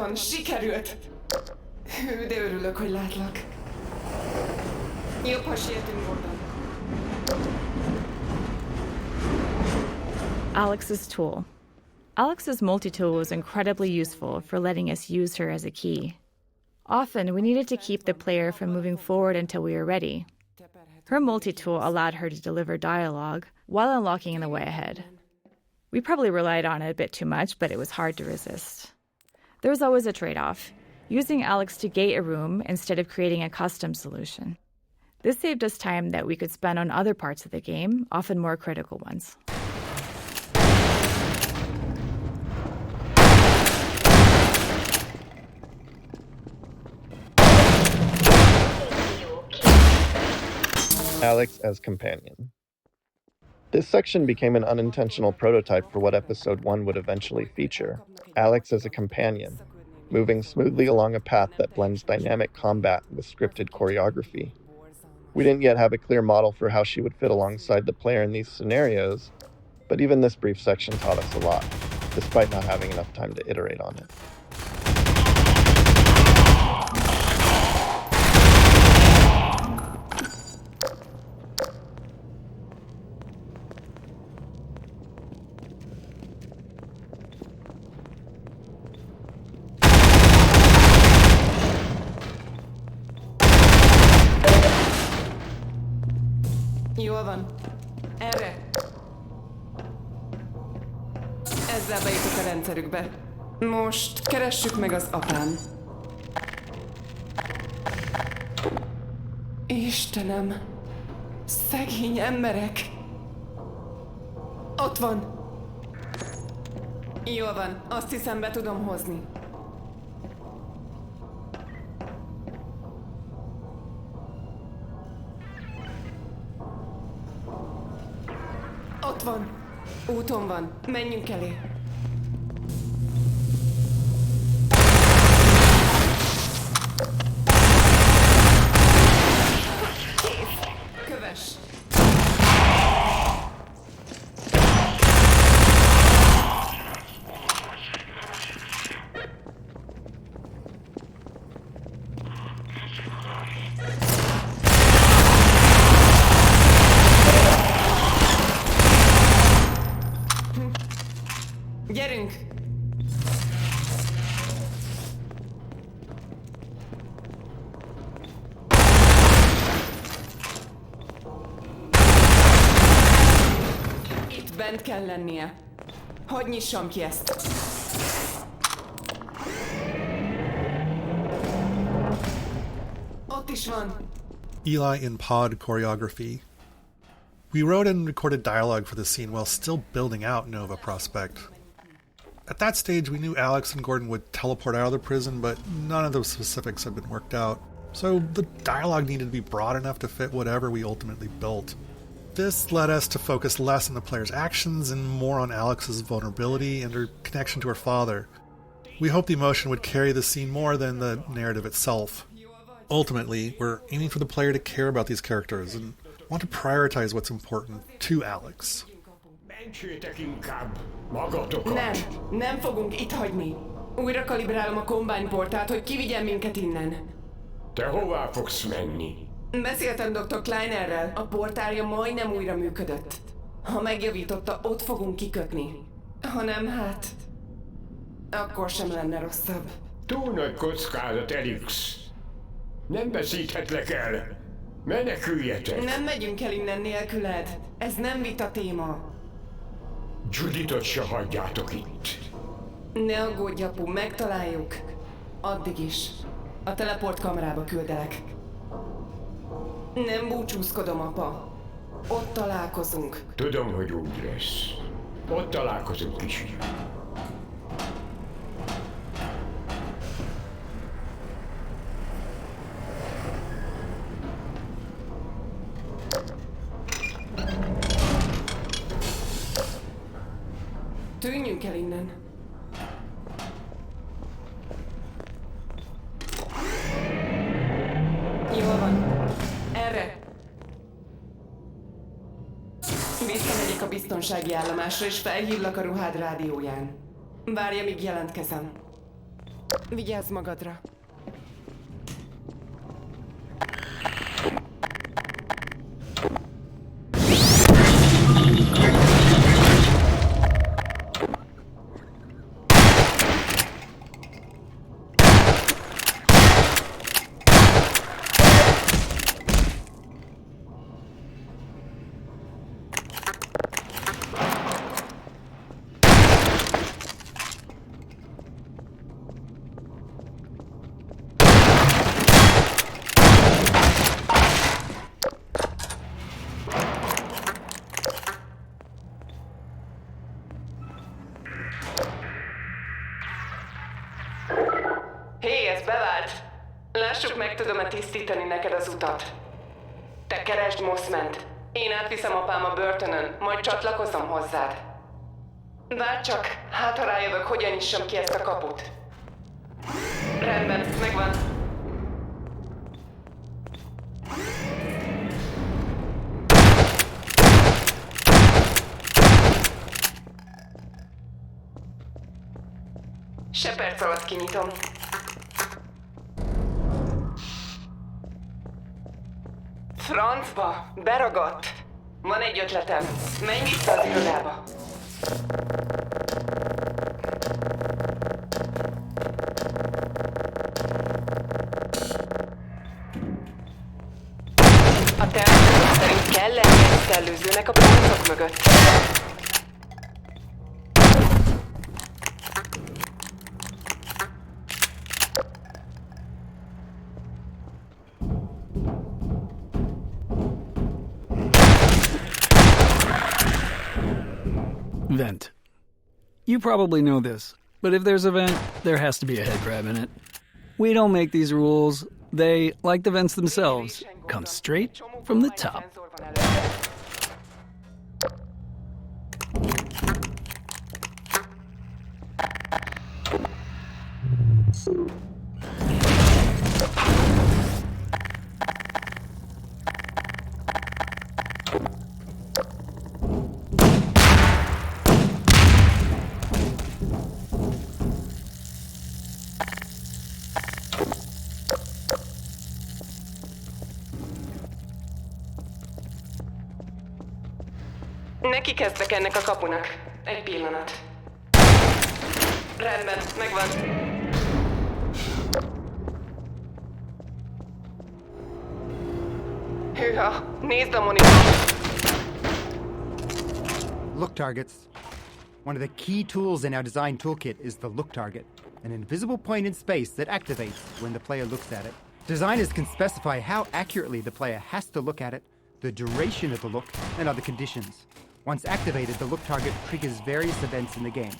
van, sikerült! Hű, de örülök, hogy látlak. Jobb, ha sietünk, Gordon. Alex's tool. Alex's multi-tool was incredibly useful for letting us use her as a key. Often, we needed to keep the player from moving forward until we were ready. Her multi-tool allowed her to deliver dialogue while unlocking in the way ahead. We probably relied on it a bit too much, but it was hard to resist. There was always a trade-off, using Alex to gate a room instead of creating a custom solution. This saved us time that we could spend on other parts of the game, often more critical ones. Alex as companion. This section became an unintentional prototype for what Episode 1 would eventually feature, Alex as a companion, moving smoothly along a path that blends dynamic combat with scripted choreography. We didn't yet have a clear model for how she would fit alongside the player in these scenarios, but even this brief section taught us a lot, despite not having enough time to iterate on it. Jól van. Erre. Ezzel bejutok a rendszerükbe. Most keressük meg az apám. Istenem! Szegény emberek! Ott van! Jól van, azt hiszem be tudom hozni. Ott van! Úton van! Menjünk elé! Kész! Kövess! Gyerünk! Itt bent kell lennie. Hogy nyissam ki ezt? Ott is van. Eli in pod choreography. We wrote and recorded dialogue for the scene while still building out Nova Prospect. At that stage, we knew Alex and Gordon would teleport out of the prison, but none of the specifics had been worked out. So the dialogue needed to be broad enough to fit whatever we ultimately built. This led us to focus less on the player's actions and more on Alex's vulnerability and her connection to her father. We hoped the emotion would carry the scene more than the narrative itself. Ultimately, we're aiming for the player to care about these characters and want to prioritize what's important to Alex. Mentsétek inkább magatokat! Nem fogunk itt hagyni. Újra kalibrálom a Combine portált, hogy kivigyen minket innen. Te hová fogsz menni? Beszéltem Dr. Kleinerrel, a portálja majdnem újra működött. Ha megjavította, ott fogunk kikötni. Ha nem, hát... akkor sem lenne rosszabb. Túl nagy kockázat, Elix. Nem veszíthetlek el. Meneküljetek! Nem megyünk el innen nélküled. Ez nem vita téma. Juditot se hagyjátok itt. Ne aggódj, apu, megtaláljuk. Addig is. A teleport kamerába küldelek. Nem búcsúzkodom, apa. Ott találkozunk. Tudom, hogy úgy lesz. Ott találkozunk, kisfiam. Tűnjünk el innen. Jól van. Erre. Visszamegyek a biztonsági állomásra, és felhívlak a ruhád rádióján. Várj, amíg jelentkezem. Vigyázz magadra. Hé, ez bevált! Lássuk, meg tudom-e tisztítani neked az utat. Te keresd Mossment. Én átviszem apám a börtönön, majd csatlakozom hozzád. Várj csak, hát ha rájövök, hogyan nyissam ki ezt a kaput. Rendben, megvan. Se perc alatt kinyitom. Francba, beragadt. Van egy ötletem. Menj vissza az irodába. A tervezet szerint kell lenni egy szellőzőnek a polcok mögött. Vent. You probably know this, but if there's a vent, there has to be a head crab in it. We don't make these rules. They, like the vents themselves, come straight from the top. Neki kezdek ennek a kapunak. Egy pillanat. Rendben, megvan. Hűha, nézd a monitort! Look targets. One of the key tools in our design toolkit is the look target, an invisible point in space that activates when the player looks at it. Designers can specify how accurately the player has to look at it, the duration of the look, and other conditions. Once activated, the look target triggers various events in the game.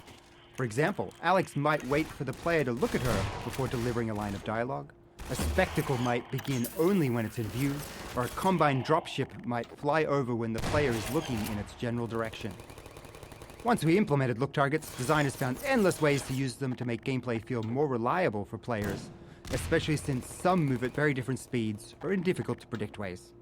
For example, Alex might wait for the player to look at her before delivering a line of dialogue. A spectacle might begin only when it's in view, or a combine dropship might fly over when the player is looking in its general direction. Once we implemented look targets, designers found endless ways to use them to make gameplay feel more reliable for players, especially since some move at very different speeds or in difficult to predict ways.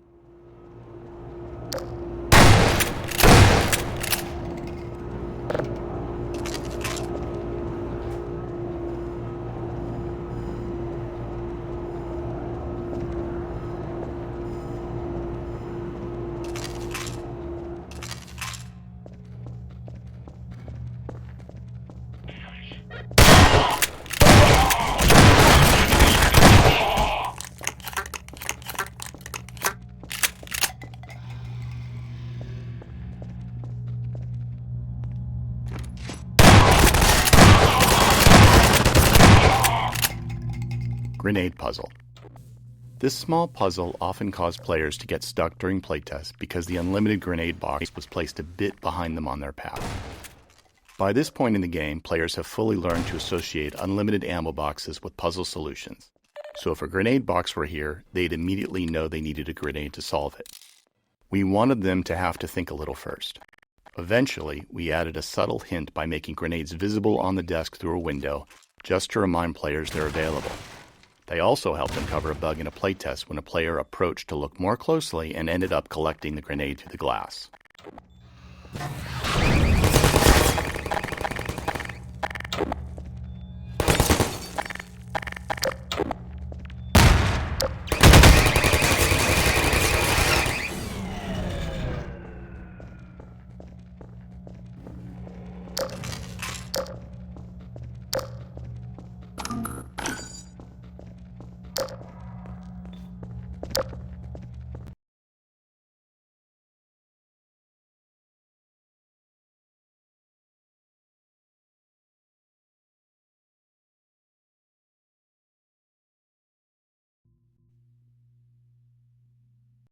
Grenade puzzle. This small puzzle often caused players to get stuck during playtests because the unlimited grenade box was placed a bit behind them on their path. By this point in the game, players have fully learned to associate unlimited ammo boxes with puzzle solutions. So if a grenade box were here, they'd immediately know they needed a grenade to solve it. We wanted them to have to think a little first. Eventually, we added a subtle hint by making grenades visible on the desk through a window, just to remind players they're available. They also helped uncover a bug in a playtest when a player approached to look more closely and ended up collecting the grenade through the glass.